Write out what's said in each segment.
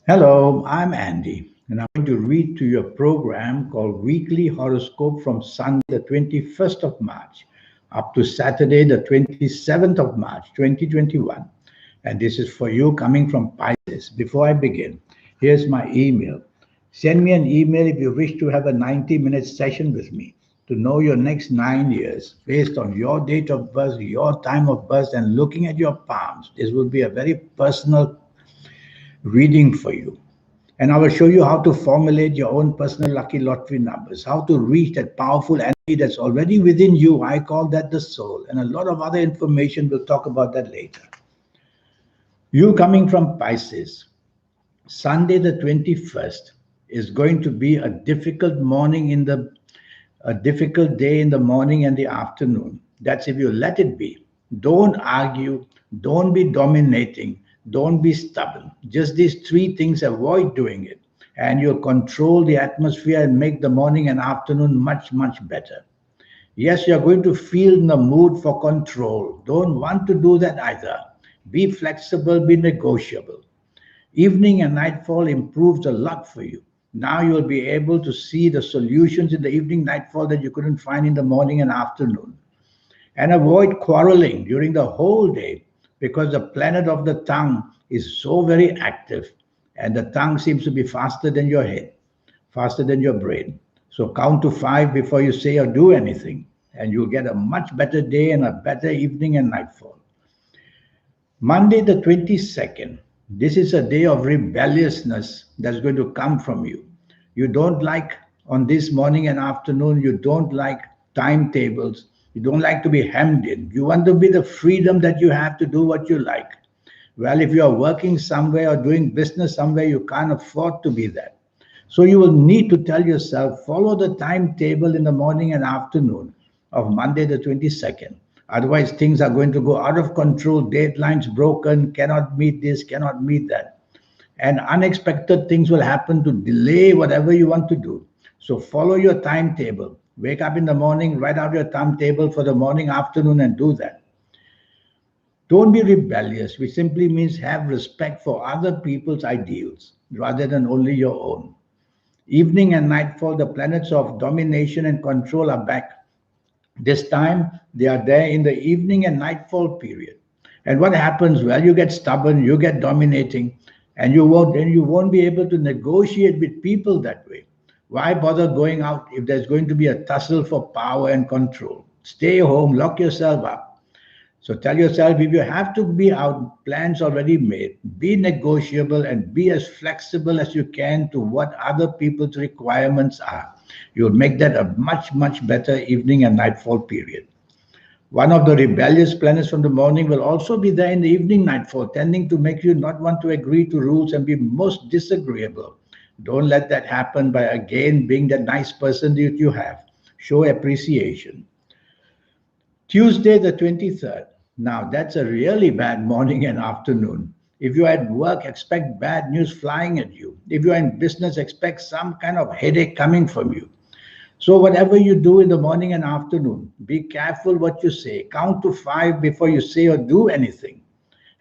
Hello, I'm Andy, and I'm going to read to you a program called Weekly Horoscope from Sunday, the 21st of March, up to Saturday, the 27th of March, 2021. And this is for you coming from Pisces. Before I begin, here's my email. Send me an email if you wish to have a 90-minute session with me to know your next 9 years based on your date of birth, your time of birth, and looking at your palms. This will be a very personal reading for you. And I will show you how to formulate your own personal lucky lottery numbers, how to reach that powerful energy that's already within you. I call that the soul. And a lot of other information, we'll talk about that later. You coming from Pisces, Sunday the 21st is going to be a difficult morning in the a difficult day in the morning and the afternoon. That's if you let it be. Don't argue, don't be dominating, don't be stubborn. Just these three things, avoid doing it. And you'll control the atmosphere and make the morning and afternoon much, much better. Yes, you're going to feel in the mood for control. Don't want to do that either. Be flexible, be negotiable. Evening and nightfall improves a lot for you. Now you'll be able to see the solutions in the evening nightfall that you couldn't find in the morning and afternoon. And avoid quarreling during the whole day because the planet of the tongue is so very active and the tongue seems to be faster than your head, faster than your brain. So count to five before you say or do anything, and you'll get a much better day and a better evening and nightfall. Monday, the 22nd. This is a day of rebelliousness that's going to come from you. You don't like on this morning and afternoon, you don't like timetables. You don't like to be hemmed in. You want to be the freedom that you have to do what you like. Well, if you are working somewhere or doing business somewhere, you can't afford to be that. So you will need to tell yourself, follow the timetable in the morning and afternoon of Monday the 22nd. Otherwise, things are going to go out of control, deadlines broken, cannot meet this, cannot meet that. And unexpected things will happen to delay whatever you want to do. So follow your timetable. Wake up in the morning, write out your timetable for the morning, afternoon, and do that. Don't be rebellious, which simply means have respect for other people's ideals rather than only your own. Evening and nightfall, the planets of domination and control are back. This time they are there in the evening and nightfall period. And what happens? Well, you get stubborn, you get dominating, and you won't be able to negotiate with people that way. Why bother going out if there's going to be a tussle for power and control? Stay home, lock yourself up. So tell yourself if you have to be out, plans already made, be negotiable and be as flexible as you can to what other people's requirements are. You'll make that a much, much better evening and nightfall period. One of the rebellious planets from the morning will also be there in the evening nightfall, tending to make you not want to agree to rules and be most disagreeable. Don't let that happen by again being the nice person that you have. Show appreciation. Tuesday, the 23rd. Now, that's a really bad morning and afternoon. If you're at work, expect bad news flying at you. If you're in business, expect some kind of headache coming from you. So, whatever you do in the morning and afternoon, be careful what you say. Count to five before you say or do anything.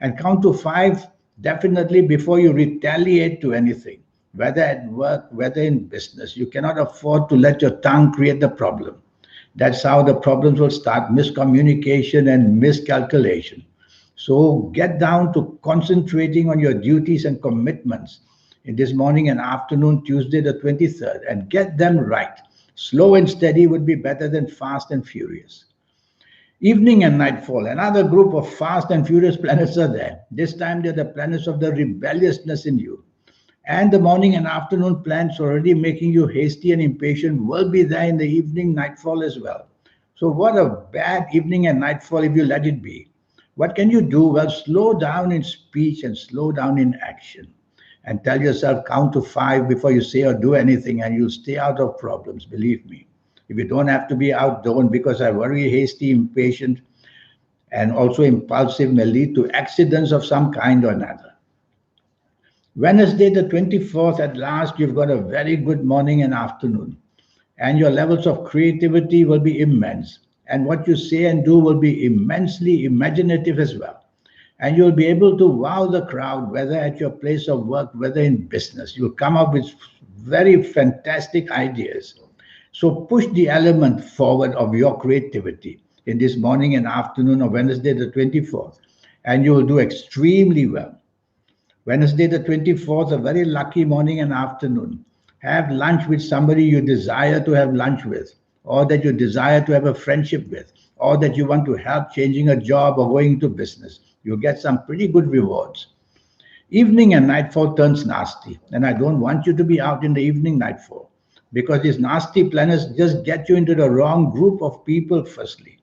And count to five definitely before you retaliate to anything, whether at work, whether in business. You cannot afford to let your tongue create the problem. That's how the problems will start, miscommunication and miscalculation. So get down to concentrating on your duties and commitments in this morning and afternoon, Tuesday the 23rd, and get them right. Slow and steady would be better than fast and furious. Evening and nightfall, another group of fast and furious planets are there. This time they're the planets of the rebelliousness in you. And the morning and afternoon plans already making you hasty and impatient will be there in the evening nightfall as well. So, what a bad evening and nightfall if you let it be. What can you do? Well, slow down in speech and slow down in action. And tell yourself, count to five before you say or do anything, and you'll stay out of problems, believe me. If you don't have to be out, don't, because a very hasty, impatient, and also impulsive may lead to accidents of some kind or another. Wednesday, the 24th, at last, you've got a very good morning and afternoon, and your levels of creativity will be immense. And what you say and do will be immensely imaginative as well. and you'll be able to wow the crowd, whether at your place of work, whether in business. You'll come up with very fantastic ideas. So push the element forward of your creativity in this morning and afternoon of Wednesday, the 24th, and you will do extremely well. Wednesday, the 24th, a very lucky morning and afternoon. Have lunch with somebody you desire to have lunch with, or that you desire to have a friendship with, or that you want to help changing a job or going into business. You'll get some pretty good rewards. Evening and nightfall turns nasty, and I don't want you to be out in the evening nightfall because these nasty planets just get you into the wrong group of people, firstly.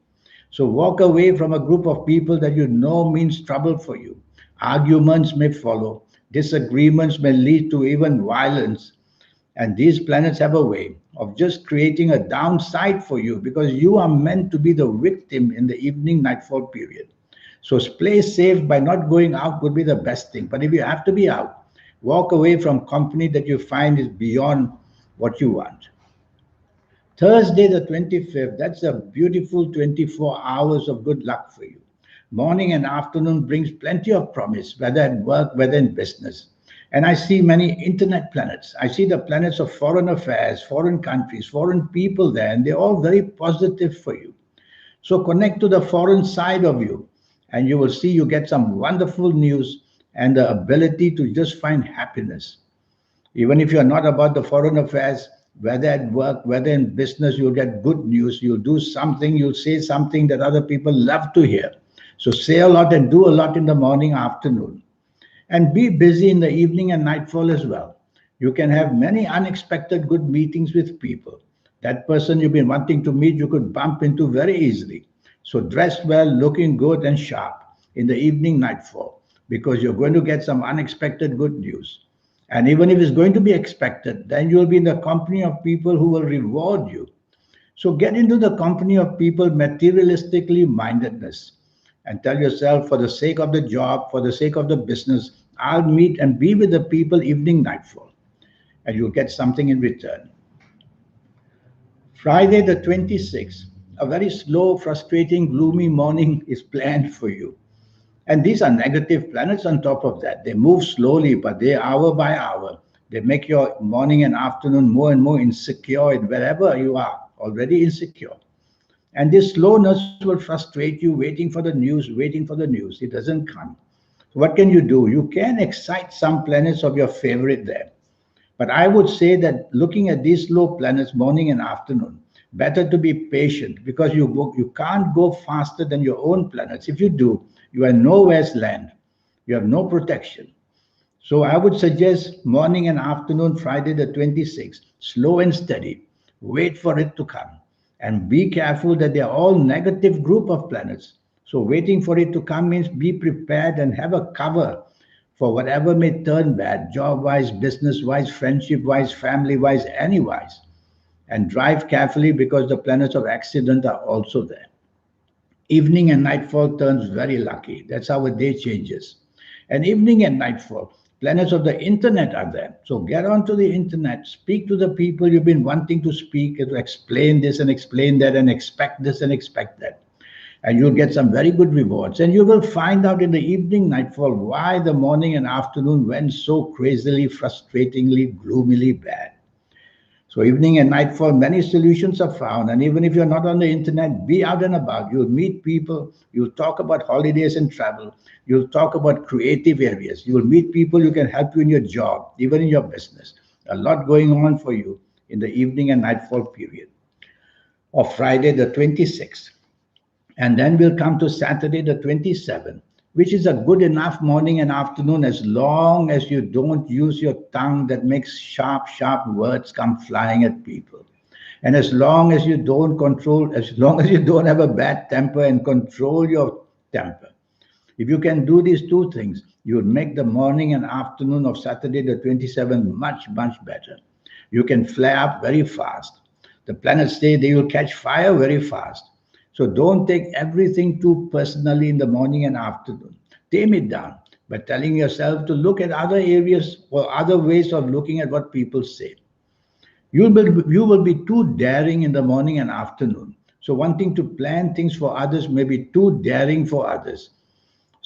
So walk away from a group of people that you know means trouble for you. Arguments may follow, disagreements may lead to even violence, and these planets have a way of just creating a downside for you because you are meant to be the victim in the evening nightfall period. So play safe by not going out would be the best thing. But if you have to be out, walk away from company that you find is beyond what you want. Thursday, the 25th, that's a beautiful 24 hours of good luck for you. Morning and afternoon brings plenty of promise, whether at work, whether in business. And I see many internet planets. I see the planets of foreign affairs, foreign countries, foreign people there, and they're all very positive for you. So connect to the foreign side of you, and you will see you get some wonderful news and the ability to just find happiness. Even if you're not about the foreign affairs, whether at work, whether in business, you'll get good news. You'll do something, you'll say something that other people love to hear. So say a lot and do a lot in the morning, afternoon. And be busy in the evening and nightfall as well. You can have many unexpected good meetings with people. That person you've been wanting to meet, you could bump into very easily. So dress well, looking good and sharp in the evening nightfall because you're going to get some unexpected good news. And even if it's going to be expected, then you'll be in the company of people who will reward you. So get into the company of people materialistically mindedness and tell yourself, for the sake of the job, for the sake of the business, I'll meet and be with the people evening nightfall, and you'll get something in return. Friday, the 26th, a very slow, frustrating, gloomy morning is planned for you. And these are negative planets on top of that. They move slowly, but they hour by hour. They make your morning and afternoon more and more insecure in wherever you are, already insecure. And this slowness will frustrate you, waiting for the news, waiting for the news. It doesn't come. So what can you do? You can excite some planets of your favorite there. But I would say that looking at these slow planets, morning and afternoon, better to be patient because you can't go faster than your own planets. If you do, you are nowhere's land. You have no protection. So I would suggest morning and afternoon, Friday the 26th, slow and steady. Wait for it to come. And be careful that they are all negative group of planets. So waiting for it to come means be prepared and have a cover for whatever may turn bad, job-wise, business-wise, friendship-wise, family-wise, any-wise. And drive carefully because the planets of accident are also there. Evening and nightfall turns very lucky. That's how a day changes. And evening and nightfall, planets of the internet are there. So get onto the internet, speak to the people you've been wanting to speak, to explain this and explain that and expect this and expect that. And you'll get some very good rewards. And you will find out in the evening nightfall why the morning and afternoon went so crazily, frustratingly, gloomily bad. So evening and nightfall, many solutions are found. And even if you're not on the internet, be out and about. You'll meet people. You'll talk about holidays and travel. You'll talk about creative areas. You'll meet people who can help you in your job, even in your business. A lot going on for you in the evening and nightfall period of Friday the 26th. And then we'll come to Saturday the 27th, which is a good enough morning and afternoon as long as you don't use your tongue that makes sharp, sharp words come flying at people. And as long as you don't control, as long as you don't have a bad temper and control your temper. If you can do these two things, you will make the morning and afternoon of Saturday the 27th much, much better. You can flare up very fast. The planets say they will catch fire very fast. So don't take everything too personally in the morning and afternoon. Tame it down by telling yourself to look at other areas or other ways of looking at what people say. You will be too daring in the morning and afternoon. So wanting to plan things for others may be too daring for others.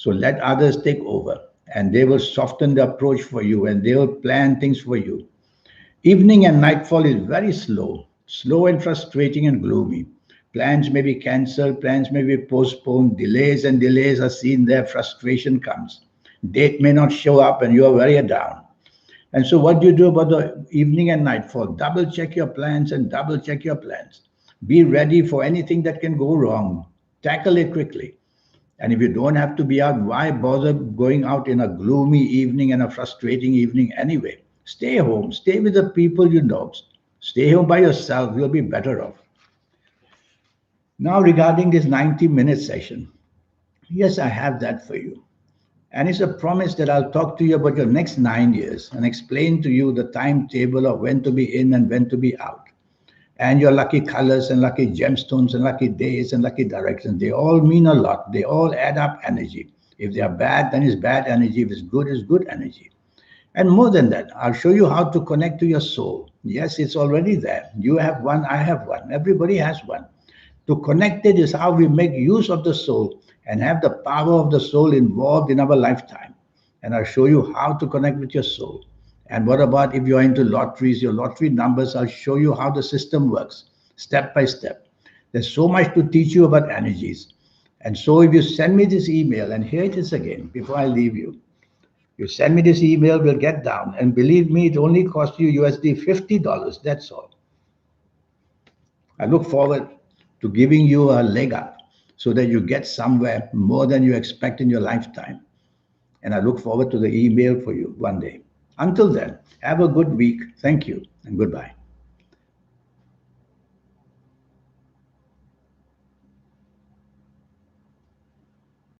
So let others take over, and they will soften the approach for you, and they will plan things for you. Evening and nightfall is very slow, slow and frustrating and gloomy. Plans may be cancelled, plans may be postponed, delays and delays are seen there, frustration comes. Date may not show up, and you are very down. And so, what do you do about the evening and nightfall? Double check your plans and double check your plans. Be ready for anything that can go wrong. Tackle it quickly. And if you don't have to be out, why bother going out in a gloomy evening and a frustrating evening anyway? Stay home, stay with the people you know. Stay home by yourself, you'll be better off. Now, regarding this 90-minute session, yes, I have that for you. And it's a promise that I'll talk to you about your next 9 years and explain to you the timetable of when to be in and when to be out. And your lucky colors and lucky gemstones and lucky days and lucky directions, they all mean a lot. They all add up energy. If they are bad, then it's bad energy. If it's good energy. And more than that, I'll show you how to connect to your soul. Yes, it's already there. You have one, I have one. Everybody has one. To connect it is how we make use of the soul and have the power of the soul involved in our lifetime. And I'll show you how to connect with your soul. And what about if you're into lotteries, your lottery numbers? I'll show you how the system works, step by step. There's so much to teach you about energies. And so if you send me this email, and here it is again, before I leave you, you send me this email, we'll get down. And believe me, it only costs you USD $50, that's all. I look forward to giving you a leg up so that you get somewhere more than you expect in your lifetime. And I look forward to the email for you one day. Until then, have a good week. Thank you and goodbye.